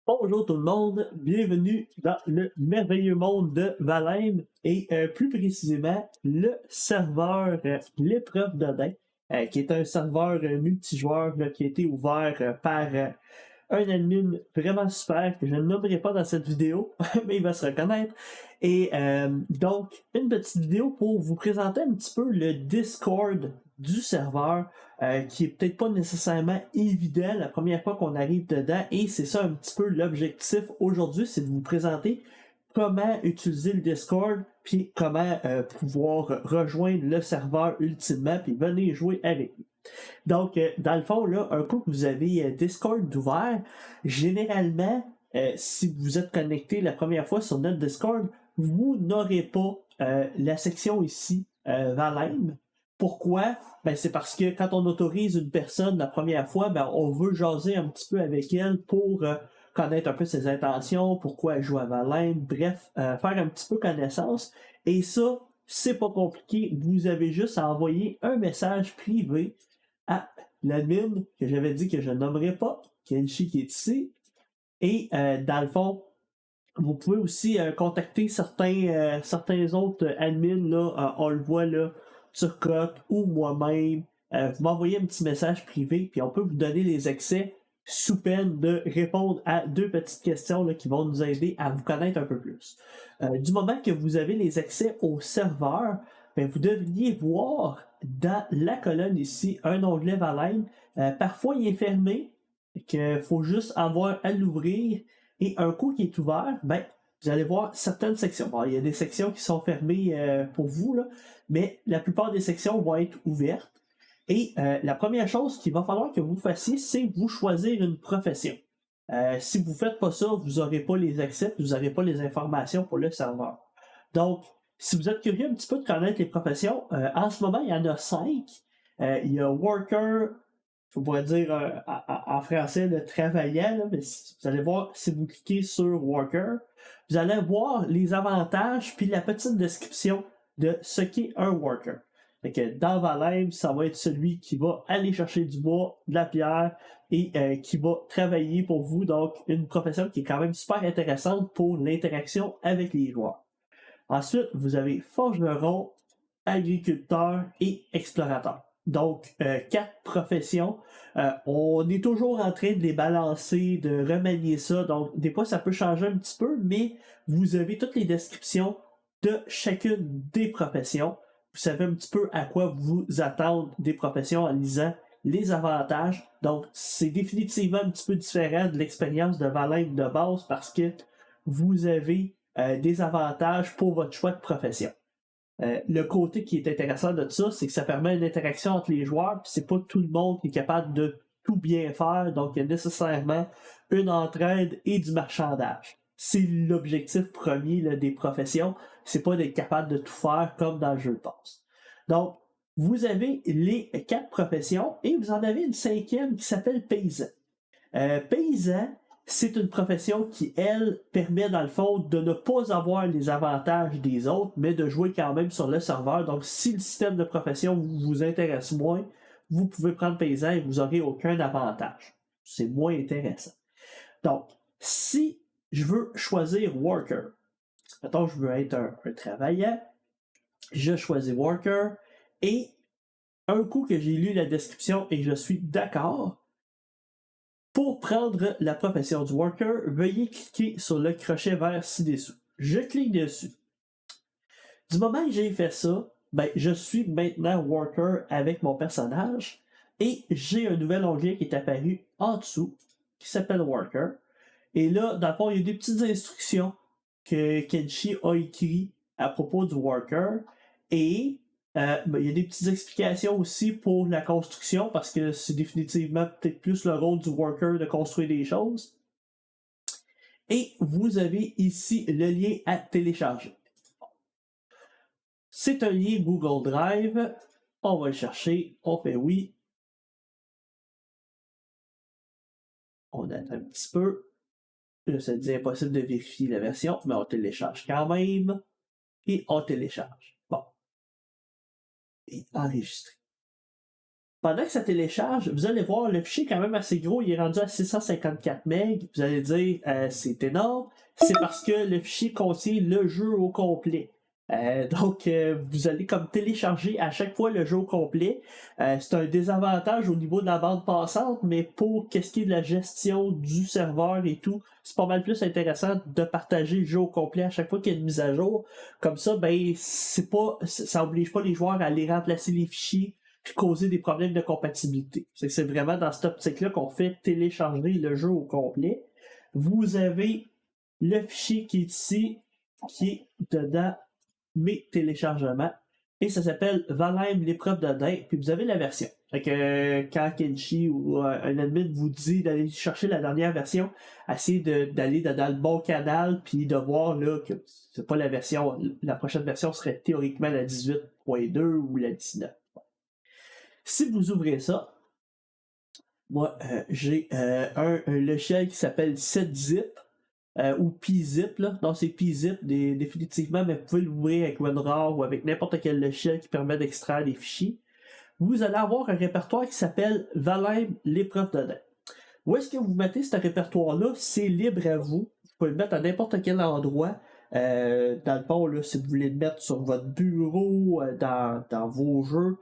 Bonjour tout le monde, bienvenue dans le merveilleux monde de Valheim et plus précisément le serveur l'épreuve d'Odin, qui est un serveur multijoueur là, qui a été ouvert par un admin vraiment super que je ne nommerai pas dans cette vidéo, mais il va se reconnaître. Et donc, une petite vidéo pour vous présenter un petit peu le Discord du serveur, qui est peut-être pas nécessairement évident la première fois qu'on arrive dedans, et c'est ça un petit peu l'objectif aujourd'hui, c'est de vous présenter comment utiliser le Discord, puis comment pouvoir rejoindre le serveur ultimement, puis venir jouer avec nous. Donc, dans le fond, là, un coup que vous avez Discord ouvert, généralement, si vous êtes connecté la première fois sur notre Discord, vous n'aurez pas la section ici, Valheim. Pourquoi? Ben, c'est parce que quand on autorise une personne la première fois, ben, on veut jaser un petit peu avec elle pour connaître un peu ses intentions, pourquoi elle joue à Valheim, bref, faire un petit peu connaissance. Et ça, c'est pas compliqué. Vous avez juste à envoyer un message privé à l'admin que j'avais dit que je ne nommerai pas, Kenshi qui est ici. Et dans le fond, vous pouvez aussi contacter certains autres admins, là, on le voit là, Turcotte ou moi-même. Vous m'envoyez un petit message privé, puis on peut vous donner les accès sous peine de répondre à deux petites questions là, qui vont nous aider à vous connaître un peu plus. Du moment que vous avez les accès au serveur, ben, vous devriez voir dans la colonne ici un onglet Valheim. Parfois, il est fermé, qu'il faut juste avoir à l'ouvrir. Et un coup qui est ouvert, ben, vous allez voir certaines sections. Bon, il y a des sections qui sont fermées pour vous, là, mais la plupart des sections vont être ouvertes. Et la première chose qu'il va falloir que vous fassiez, c'est vous choisir une profession. Si vous ne faites pas ça, vous n'aurez pas les accès, vous n'aurez pas les informations pour le serveur. Donc, si vous êtes curieux un petit peu de connaître les professions, en ce moment, il y en a 5. Il y a Worker, je pourrais dire en français le travaillant, là, mais vous allez voir, si vous cliquez sur Worker, vous allez voir les avantages puis la petite description de ce qu'est un Worker. Fait que dans Valheim, ça va être celui qui va aller chercher du bois, de la pierre et qui va travailler pour vous. Donc, une profession qui est quand même super intéressante pour l'interaction avec les joueurs. Ensuite, vous avez forgeron, agriculteur et explorateur. Donc, 4 professions. On est toujours en train de les balancer, de remanier ça. Donc, des fois, ça peut changer un petit peu, mais vous avez toutes les descriptions de chacune des professions. Vous savez un petit peu à quoi vous attendre des professions en lisant les avantages. Donc, c'est définitivement un petit peu différent de l'expérience de Valheim de base parce que vous avez des avantages pour votre choix de profession. Le côté qui est intéressant de ça, c'est que ça permet une interaction entre les joueurs, puis c'est pas tout le monde qui est capable de tout bien faire, donc il y a nécessairement une entraide et du marchandage. C'est l'objectif premier là, des professions, c'est pas d'être capable de tout faire comme dans le jeu de base. Donc, vous avez les 4 professions et vous en avez une 5e qui s'appelle paysan. Paysan, c'est une profession qui, elle, permet dans le fond de ne pas avoir les avantages des autres, mais de jouer quand même sur le serveur. Donc, si le système de profession vous intéresse moins, vous pouvez prendre paysan et vous n'aurez aucun avantage. C'est moins intéressant. Donc, si je veux choisir worker, mettons je veux être un travaillant, je choisis worker et un coup que j'ai lu la description et que je suis d'accord, pour prendre la profession du worker, veuillez cliquer sur le crochet vert ci-dessous. Je clique dessus. Du moment que j'ai fait ça, ben, je suis maintenant worker avec mon personnage et j'ai un nouvel onglet qui est apparu en dessous qui s'appelle worker. Et là, dans le fond, il y a des petites instructions que Kenshi a écrites à propos du worker et ben, il y a des petites explications aussi pour la construction parce que c'est définitivement peut-être plus le rôle du worker de construire des choses. Et vous avez ici le lien à télécharger. C'est un lien Google Drive. On va le chercher. On fait oui. On attend un petit peu. Là, ça dit impossible de vérifier la version, mais on télécharge quand même. Et on télécharge. Bon. Et enregistrer. Pendant que ça télécharge, vous allez voir le fichier quand même assez gros, il est rendu à 654 MB. Vous allez dire c'est énorme. C'est parce que le fichier contient le jeu au complet. Donc, vous allez comme télécharger à chaque fois le jeu au complet. C'est un désavantage au niveau de la bande passante, mais pour qu'est-ce qui est de la gestion du serveur et tout, c'est pas mal plus intéressant de partager le jeu au complet à chaque fois qu'il y a une mise à jour. Comme ça, ben, ça oblige pas les joueurs à aller remplacer les fichiers puis causer des problèmes de compatibilité. C'est vraiment dans cette optique-là qu'on fait télécharger le jeu au complet. Vous avez le fichier qui est ici, qui est dedans mes téléchargements, et ça s'appelle Valheim l'épreuve de Dain, puis vous avez la version. Fait que quand Kenshi ou un admin vous dit d'aller chercher la dernière version, essayez d'aller dans le bon canal, puis de voir là que c'est pas la version, la prochaine version serait théoriquement la 18.2 ou la 19. Si vous ouvrez ça, moi j'ai un logiciel qui s'appelle 7zip ou PZip, là. Non, c'est PZip définitivement, mais vous pouvez l'ouvrir avec WinRAR ou avec n'importe quel logiciel qui permet d'extraire des fichiers. Vous allez avoir un répertoire qui s'appelle Valheim l'épreuve de Dain. Où est-ce que vous mettez ce répertoire-là? C'est libre à vous. Vous pouvez le mettre à n'importe quel endroit. Dans le fond, là, si vous voulez le mettre sur votre bureau, dans vos jeux,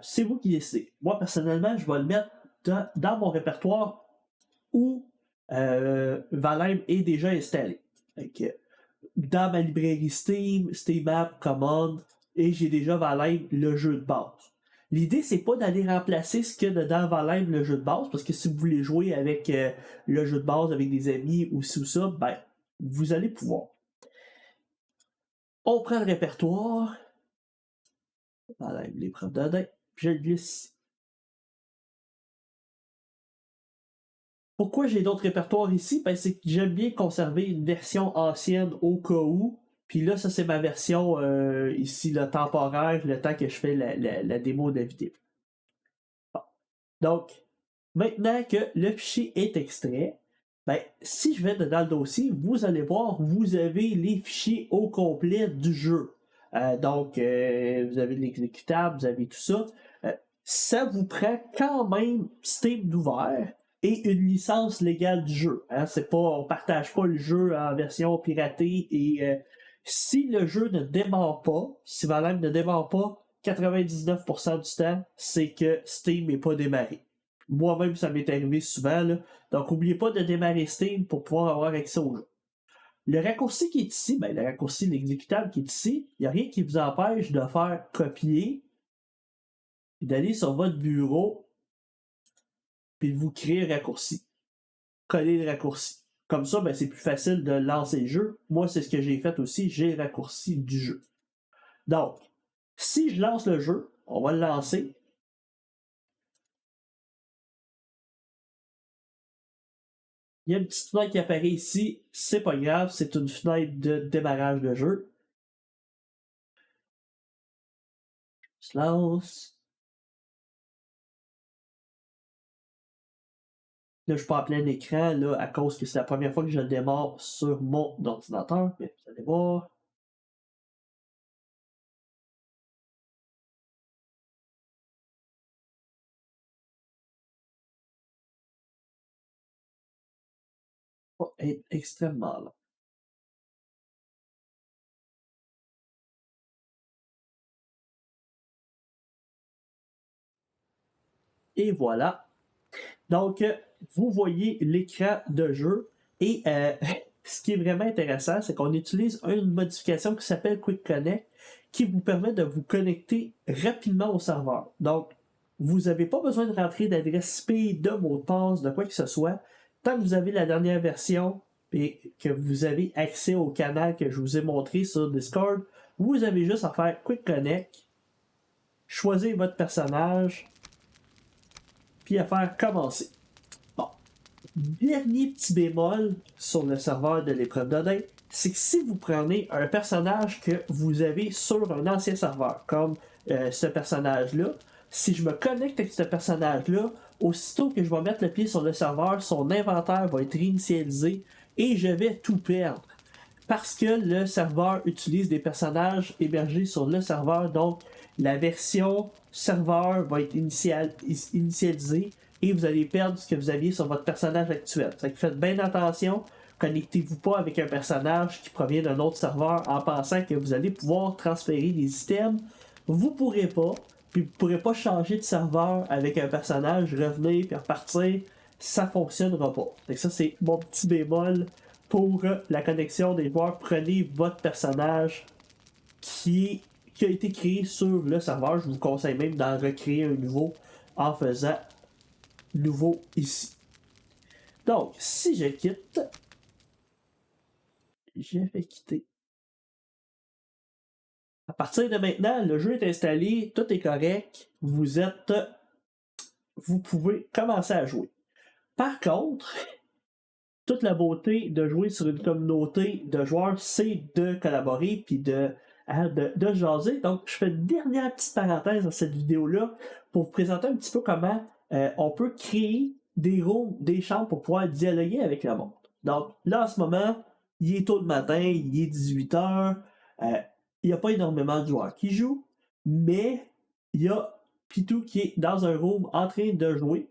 c'est vous qui décidez. Moi, personnellement, je vais le mettre dans mon répertoire où Valheim est déjà installé. Donc, dans ma librairie Steam, Steam App, Command, et j'ai déjà Valheim, le jeu de base. L'idée, c'est pas d'aller remplacer ce qu'il y a dedans Valheim, le jeu de base, parce que si vous voulez jouer avec le jeu de base avec des amis ou ci ou ça, ben, vous allez pouvoir. On prend le répertoire. Valheim, l'épreuve de Dain. Je le glisse. Pourquoi j'ai d'autres répertoires ici? Ben, c'est que j'aime bien conserver une version ancienne au cas où. Puis là, ça c'est ma version ici, le temporaire, le temps que je fais la démo de la vidéo. Bon. Donc, maintenant que le fichier est extrait, ben, si je vais dans le dossier, vous allez voir, vous avez les fichiers au complet du jeu. Donc, vous avez l'exécutable, vous avez tout ça. Ça vous prend quand même Steam d'ouvert et une licence légale du jeu. Hein? C'est pas, on partage pas le jeu en version piratée et si le jeu ne démarre pas, si Valheim ne démarre pas, 99% du temps, c'est que Steam n'est pas démarré. Moi-même, ça m'est arrivé souvent. Là. Donc, n'oubliez pas de démarrer Steam pour pouvoir avoir accès au jeu. Le raccourci qui est ici, ben, le raccourci, l'exécutable qui est ici, il n'y a rien qui vous empêche de faire copier et d'aller sur votre bureau puis de vous créer le raccourci. Coller le raccourci. Comme ça, ben, c'est plus facile de lancer le jeu. Moi, c'est ce que j'ai fait aussi. J'ai le raccourci du jeu. Donc, si je lance le jeu, on va le lancer. Il y a une petite fenêtre qui apparaît ici. C'est pas grave, c'est une fenêtre de démarrage de jeu. Je lance. Là, je suis pas en plein écran, là, à cause que c'est la première fois que je le démarre sur mon ordinateur. Mais vous allez voir. Ça va être extrêmement long. Et voilà. Donc, vous voyez l'écran de jeu. Et ce qui est vraiment intéressant, c'est qu'on utilise une modification qui s'appelle Quick Connect qui vous permet de vous connecter rapidement au serveur. Donc, vous n'avez pas besoin de rentrer d'adresse IP, de mot de passe, de quoi que ce soit. Tant que vous avez la dernière version et que vous avez accès au canal que je vous ai montré sur Discord, vous avez juste à faire Quick Connect, choisir votre personnage, puis à faire commencer. Bon. Dernier petit bémol sur le serveur de l'épreuve de Dain, c'est que si vous prenez un personnage que vous avez sur un ancien serveur, comme ce personnage-là, si je me connecte avec ce personnage-là, aussitôt que je vais mettre le pied sur le serveur, son inventaire va être réinitialisé et je vais tout perdre. Parce que le serveur utilise des personnages hébergés sur le serveur, donc la version serveur va être initialisée et vous allez perdre ce que vous aviez sur votre personnage actuel. Ça fait que faites bien attention, connectez-vous pas avec un personnage qui provient d'un autre serveur en pensant que vous allez pouvoir transférer des items. Vous pourrez pas, puis vous pourrez pas changer de serveur avec un personnage, revenir puis repartir, ça fonctionnera pas. Donc ça c'est mon petit bémol pour la connexion des joueurs. Prenez votre personnage qui a été créé sur le serveur. Je vous conseille même d'en recréer un nouveau en faisant nouveau ici. Donc, si je quitte, je vais quitter. À partir de maintenant, le jeu est installé, tout est correct, vous pouvez commencer à jouer. Par contre, toute la beauté de jouer sur une communauté de joueurs, c'est de collaborer puis de jaser. Donc, je fais une dernière petite parenthèse dans cette vidéo-là pour vous présenter un petit peu comment on peut créer des rooms, des chambres pour pouvoir dialoguer avec le monde. Donc, là, en ce moment, il est tôt le matin, il est 18h, il n'y a pas énormément de joueurs qui jouent, mais il y a Pitou qui est dans un room en train de jouer.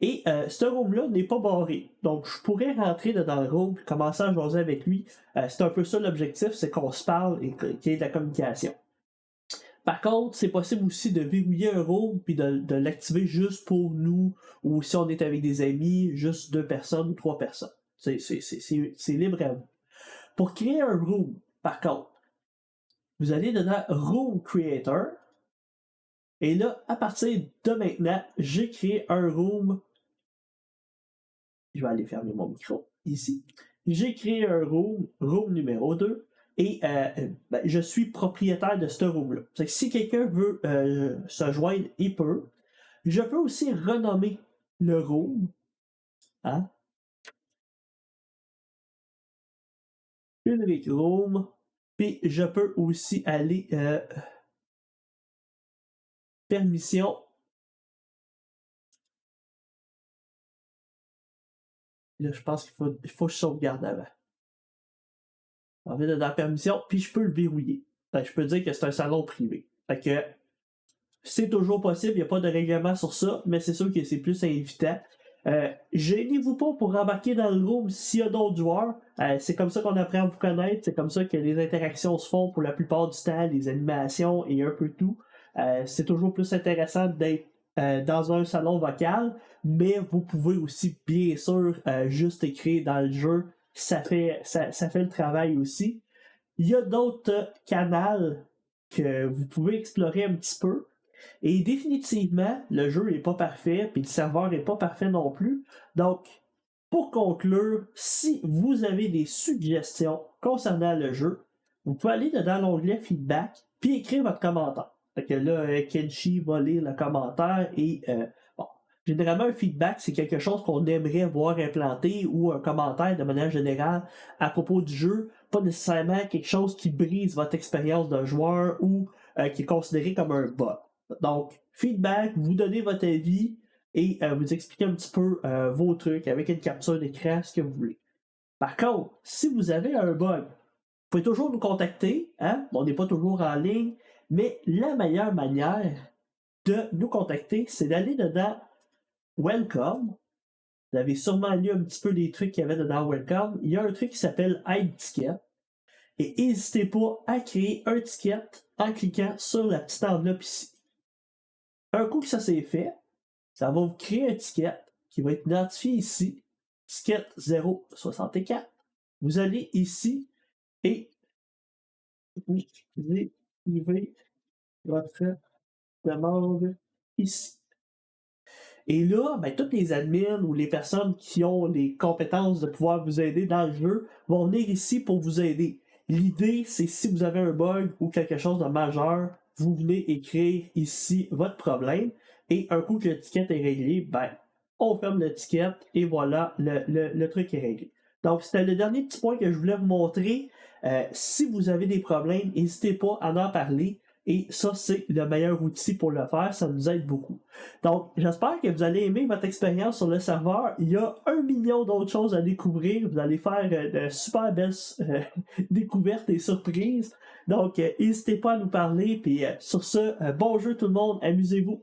Et ce room-là n'est pas barré. Donc, je pourrais rentrer dans le room et commencer à jaser avec lui. C'est un peu ça l'objectif, c'est qu'on se parle et qu'il y ait de la communication. Par contre, c'est possible aussi de verrouiller un room puis de l'activer juste pour nous, ou si on est avec des amis, juste 2 personnes ou 3 personnes. C'est libre à vous. Pour créer un room, par contre, vous allez dans Room Creator. Et là, à partir de maintenant, j'ai créé un room. Je vais aller fermer mon micro ici. J'ai créé un room numéro 2, et je suis propriétaire de ce room-là. C'est que si quelqu'un veut se joindre, il peut. Je peux aussi renommer le room. Hein? Ulrich Room. Puis je peux aussi aller permission. Là, je pense qu'il faut que je sauvegarde avant. On va dans la permission, puis je peux le verrouiller. Fait que je peux dire que c'est un salon privé. Fait que c'est toujours possible, il n'y a pas de règlement sur ça, mais c'est sûr que c'est plus invitant. Gênez-vous pas pour embarquer dans le room s'il y a d'autres joueurs. C'est comme ça qu'on apprend à vous connaître, c'est comme ça que les interactions se font pour la plupart du temps, les animations et un peu tout. C'est toujours plus intéressant d'être dans un salon vocal, mais vous pouvez aussi, bien sûr, juste écrire dans le jeu. Ça fait le travail aussi. Il y a d'autres canaux que vous pouvez explorer un petit peu. Et définitivement, le jeu n'est pas parfait, puis le serveur n'est pas parfait non plus. Donc, pour conclure, si vous avez des suggestions concernant le jeu, vous pouvez aller dans l'onglet Feedback, puis écrire votre commentaire. Fait que là, Kenshi va lire le commentaire et bon, généralement un feedback, c'est quelque chose qu'on aimerait voir implanté ou un commentaire de manière générale à propos du jeu, pas nécessairement quelque chose qui brise votre expérience d'un joueur ou qui est considéré comme un bug. Donc, feedback, vous donnez votre avis et vous expliquez un petit peu vos trucs avec une capture d'écran, ce que vous voulez. Par contre, si vous avez un bug, vous pouvez toujours nous contacter, hein? On n'est pas toujours en ligne, mais la meilleure manière de nous contacter, c'est d'aller dedans Welcome. Vous avez sûrement lu un petit peu des trucs qu'il y avait dedans Welcome. Il y a un truc qui s'appelle Add Ticket. Et n'hésitez pas à créer un ticket en cliquant sur la petite enveloppe ici. Un coup que ça c'est fait, ça va vous créer un ticket qui va être identifié ici, ticket 064. Vous allez ici et vous écrivez votre demande ici. Et là, ben, toutes les admins ou les personnes qui ont les compétences de pouvoir vous aider dans le jeu vont venir ici pour vous aider. L'idée, c'est si vous avez un bug ou quelque chose de majeur, vous venez écrire ici votre problème. Et un coup que le ticket est réglé, ben, on ferme le ticket et voilà, le truc est réglé. Donc, c'était le dernier petit point que je voulais vous montrer. Si vous avez des problèmes, n'hésitez pas à en parler. Et ça, c'est le meilleur outil pour le faire. Ça nous aide beaucoup. Donc, j'espère que vous allez aimer votre expérience sur le serveur. Il y a 1 million d'autres choses à découvrir. Vous allez faire de super belles découvertes et surprises. Donc, n'hésitez pas à nous parler. Puis sur ce, bon jeu tout le monde. Amusez-vous.